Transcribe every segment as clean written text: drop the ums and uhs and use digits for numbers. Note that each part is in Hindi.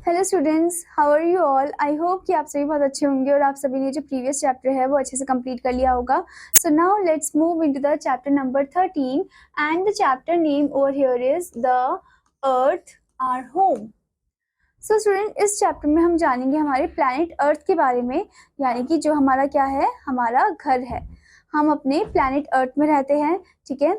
Hello students, how are you all. I hope कि आप सभी बहुत अच्छे होंगे और आप सभी ने जो प्रीवियस चैप्टर है वो अच्छे से कंप्लीट कर लिया होगा। So now let's move into the chapter number 13 and the chapter name over here is the earth our home. सो स्टूडेंट, इस चैप्टर में हम जानेंगे हमारे प्लैनेट अर्थ के बारे में, यानी कि जो हमारा क्या है, हमारा घर है। हम अपने प्लैनेट अर्थ में रहते हैं, ठीक है।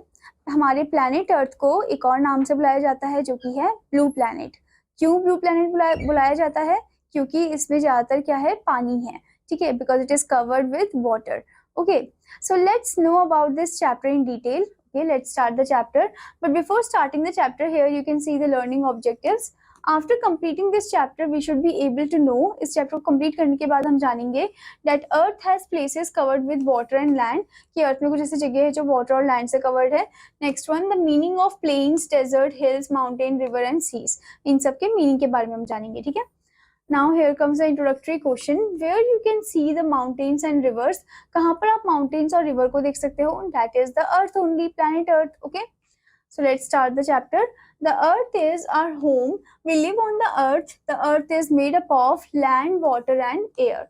हमारे प्लैनेट अर्थ को एक और नाम से बुलाया जाता है जो कि है ब्लू प्लैनेट। क्यों ब्लू प्लैनेट बुलाया जाता है? क्योंकि इसमें ज्यादातर क्या है, पानी है, ठीक है, because it is covered with water. Okay, so let's know about this chapter in detail. Okay, let's start the chapter. But before starting the chapter, here you can see the learning objectives. After completing this chapter, we should be able to know, इस चैप्टर को कंप्लीट करने के बाद हम जानेंगे that earth has places covered with water and land, कि अर्थ में कुछ ऐसी जगह है जो वाटर और लैंड से कवर्ड है। Next one, the meaning of plains, desert, hills, mountain, river and seas, इन सब के मीनिंग के बारे में हम जानेंगे, ठीक है। Now here comes the introductory question where you can see the mountains and rivers. कहाँ पर आप mountains और river को देख सकते हो? That is the earth only, planet earth. Okay, so let's start the chapter. The earth is our home. We live on the earth. The earth is made up of land, water and air.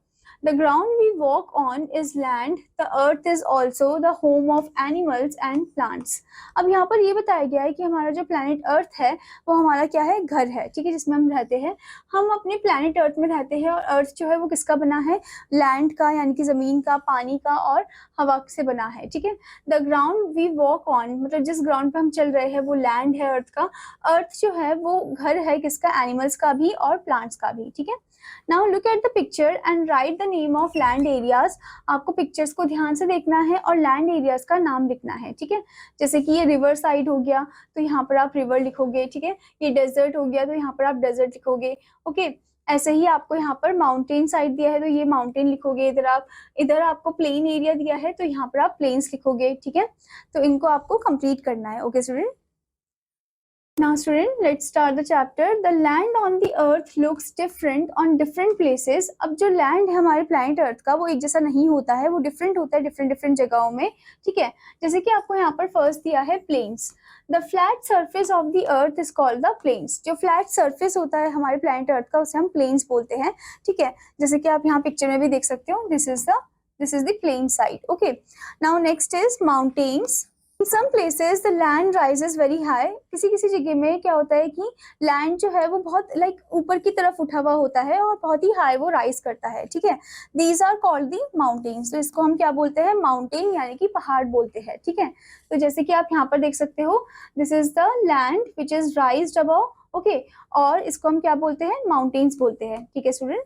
The ground we walk on is land. The earth is also the home of animals and plants. अब यहाँ पर ये बताया गया है कि हमारा जो प्लैनेट अर्थ है वो हमारा क्या है, घर है, ठीक है, जिसमें हम रहते हैं। हम अपने प्लैनेट अर्थ में रहते हैं और अर्थ जो है वो किसका बना है? लैंड का, यानी कि जमीन का, पानी का और हवा से बना है, ठीक है। The ground we walk on, मतलब जिस ग्राउंड पे हम चल रहे हैं वो लैंड है अर्थ का। अर्थ जो है वो घर है किसका? एनिमल्स का भी और प्लांट्स का भी, ठीक है। Now look at the picture and right the name of land areas. आपको पिक्चर्स को ध्यान से देखना है और लैंड एरियाज का नाम लिखना है, ठीक है। जैसे कि ये रिवर साइड हो गया तो यहाँ पर आप रिवर लिखोगे, ठीक है। ये डेजर्ट हो गया तो यहाँ पर आप डेजर्ट लिखोगे, ओके। ऐसे ही आपको यहाँ पर माउंटेन साइड दिया है तो ये माउंटेन लिखोगे। इधर आपको प्लेन एरिया दिया है तो यहाँ पर आप प्लेन्स लिखोगे, ठीक है। तो इनको आपको कंप्लीट करना है, okay student. Now student, let's start the chapter. The land on the earth looks different on different places. अब जो land है हमारे planet earth का वो एक जैसा नहीं होता है, वो different होता है different जगहों में, ठीक है। जैसे कि आपको यहाँ पर first दिया है plains. The flat surface of the earth is called the plains. जो flat surface होता है हमारे planet earth का उसे हम plains बोलते हैं, ठीक है। जैसे कि आप यहाँ picture में भी देख सकते हो, this is the plain side. Okay. Now next is mountains. In some places the land rises very high. किसी जगह में क्या होता है कि लैंड जो है वो बहुत ऊपर की तरफ उठा हुआ होता है और बहुत ही हाई वो राइज करता है, ठीक है। These are called the mountains. तो इसको हम क्या बोलते हैं? माउंटेन, यानी कि पहाड़ बोलते हैं, ठीक है। तो जैसे कि आप यहाँ पर देख सकते हो, this is the land which is राइज्ड above, okay, और इसको हम क्या बोलते हैं? माउंटेन्स बोलते हैं, ठीक है student.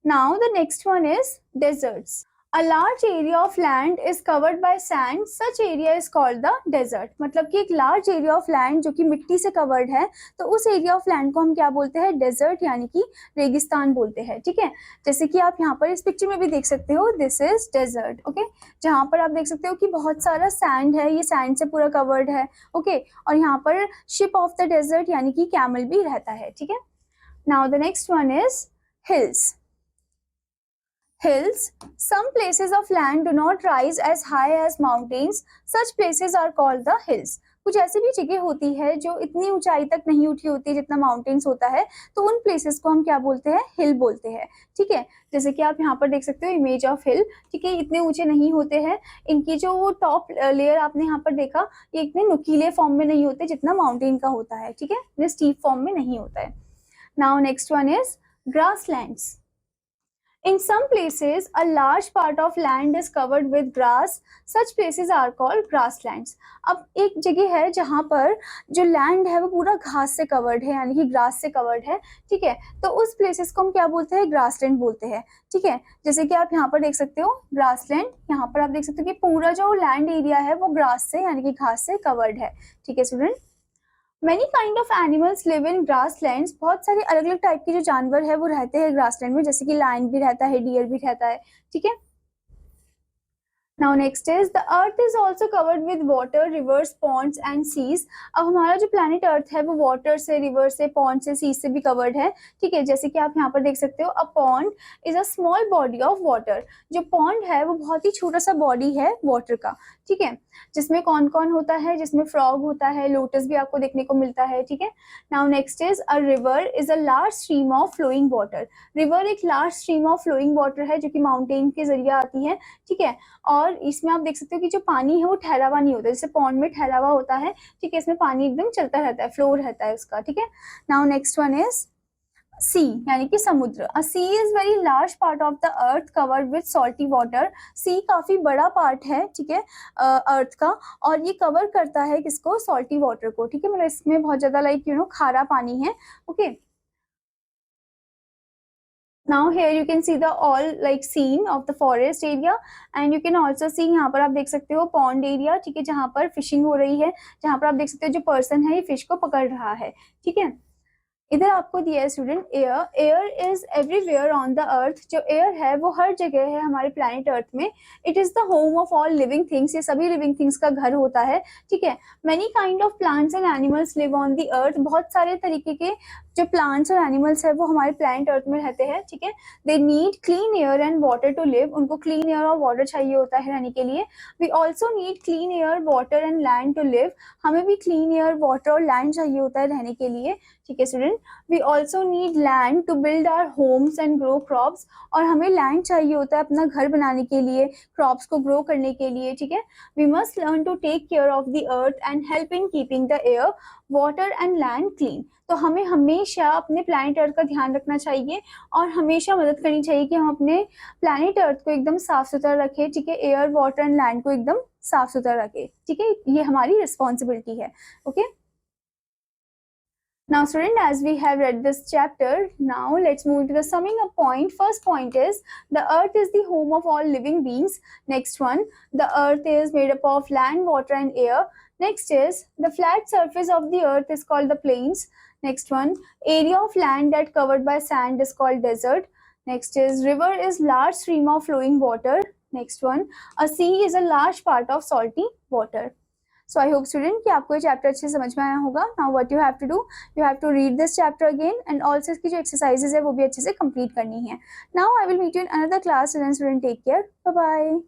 Now the next one is deserts. A large area of land is covered by sand. Such area is called the desert. मतलब कि एक large area of land जो कि मिट्टी से covered है, तो उस area of land को हम क्या बोलते हैं? desert, यानी कि रेगिस्तान बोलते हैं, ठीक है। जैसे कि आप यहाँ पर इस पिक्चर में भी देख सकते हो, this is desert, okay? जहाँ पर आप देख सकते हो कि बहुत सारा sand है, ये sand से पूरा covered है, okay? और यहाँ पर ship of the desert यानी कि camel भी रहता है, ठीक है। Now the next one is hills. Hills. Some places of land do not rise as high as mountains. Such places are called the hills. कुछ ऐसी भी जगह होती है जो इतनी ऊंचाई तक नहीं उठी होती जितना माउंटेन्स होता है, तो उन प्लेसेस को हम क्या बोलते हैं? हिल बोलते हैं, ठीक है। जैसे कि आप यहाँ पर देख सकते हो इमेज ऑफ हिल, ठीक है। इतने ऊंचे नहीं होते हैं, इनकी जो टॉप लेयर आपने यहाँ पर देखा, ये इतने नुकीले फॉर्म में नहीं होते जितना माउंटेन का होता है, ठीक है, ये स्टीप फॉर्म में नहीं होता है। Now next one is grasslands. In some places, a large part of land is covered with grass. Such places are called grasslands. अब एक जगह है जहाँ पर जो लैंड है वो पूरा घास से कवर्ड है, यानी कि ग्रास से कवर्ड है, ठीक है। तो उस प्लेसेस को हम क्या बोलते हैं? ग्रासलैंड बोलते हैं, ठीक है। जैसे कि आप यहाँ पर देख सकते हो ग्रासलैंड, यहाँ पर आप देख सकते हो कि पूरा जो लैंड एरिया है वो ग्रास से, यानी कि घास से कवर्ड है, ठीक है student. Many kind of animals live in grasslands. बहुत सारे अलग अलग टाइप के जो जानवर है वो रहते हैं ग्रासलैंड में, जैसे कि लायन भी रहता है, डियर भी रहता है, ठीक है। Now next is the earth is also covered with water, rivers, ponds and seas. अब हमारा जो प्लैनेट अर्थ है वो वाटर से, रिवर से, पॉन्ड से, सीज से भी कवर्ड है, ठीक है। जैसे कि आप यहाँ पर देख सकते हो, a pond is a small body of water. जो पॉन्ड है वो बहुत ही छोटा सा बॉडी है वाटर का, ठीक है। जिसमें कौन कौन होता है, जिसमें फ्रॉग होता है, लोटस भी आपको देखने को मिलता है, ठीक है। Now next is a river is a large stream of flowing water. River एक large stream of flowing water है जो कि माउंटेन के जरिए आती है, ठीक है। और इसमें आप देख सकते हो कि जो पानी है वो ठहरा हुआ नहीं होता, जैसे पॉन्ड में ठहरा हुआ होता है, ठीक है। इसमें पानी एकदम चलता रहता है, फ्लो रहता है उसका, ठीक है। Now next one is sea, यानी कि समुद्र। A sea is very large part of the earth covered with salty water. Sea काफी बड़ा पार्ट है, ठीक है, अर्थ का, और ये कवर करता है किसको, सॉल्टी वाटर को, ठीक है। मतलब इसमें बहुत ज्यादा खारा पानी है, okay. Now here you can see the all scene of the forest area, and you can also see, यहाँ पर आप देख सकते हो pond area, ठीक है, जहाँ पर फिशिंग हो रही है, जहाँ पर आप देख सकते हो जो पर्सन है ये फिश को पकड़ रहा है, ठीक है। इधर आपको दिया है student air. Air is everywhere on the earth. जो एयर है वो हर जगह है हमारे प्लैनेट अर्थ में। It is the home of all living things. ये सभी लिविंग थिंग्स का घर होता है, ठीक है। Many kind of plants and animals live on the earth. बहुत सारे तरीके के जो प्लांट्स और एनिमल्स है वो हमारे प्लैनेट अर्थ में रहते हैं, ठीक है। They need clean air and water to live. उनको क्लीन एयर और वाटर चाहिए होता है रहने के लिए। We also need clean air, water and land to live. हमें भी क्लीन एयर, वाटर और लैंड चाहिए होता है रहने के लिए, ठीक है student. We also need land to build our homes and grow crops. और हमें लैंड चाहिए होता है अपना घर बनाने के लिए, क्रॉप्स को ग्रो करने के लिए, ठीक है। We must learn to take care of the earth and help in keeping the air, water and land clean. तो हमें हमेशा अपने प्लैनेट अर्थ का ध्यान रखना चाहिए और हमेशा मदद करनी चाहिए कि हम अपने प्लैनेट अर्थ को एकदम साफ सुथरा रखें, ठीक है। एयर, वाटर एंड लैंड को एकदम साफ सुथरा रखें, ठीक है। ये हमारी रिस्पॉन्सिबिलिटी है, okay. Now student, as we have read this chapter, now let's move to the summing up point. First point is the earth is the home of all living beings. Next one, the earth is made up of land, water and air. Next is the flat surface of the earth is called the plains. Next one, area of land that covered by sand is called desert. Next is river is large stream of flowing water. Next one, a sea is a large part of salty water. So I hope student कि आपको ये चैप्टर अच्छे से समझ में आया होगा. Now what you have to do, you have to read this chapter again and also इसकी जो exercises है वो भी अच्छे से complete करनी है. Now I will meet you in another class. Student take care. Bye bye.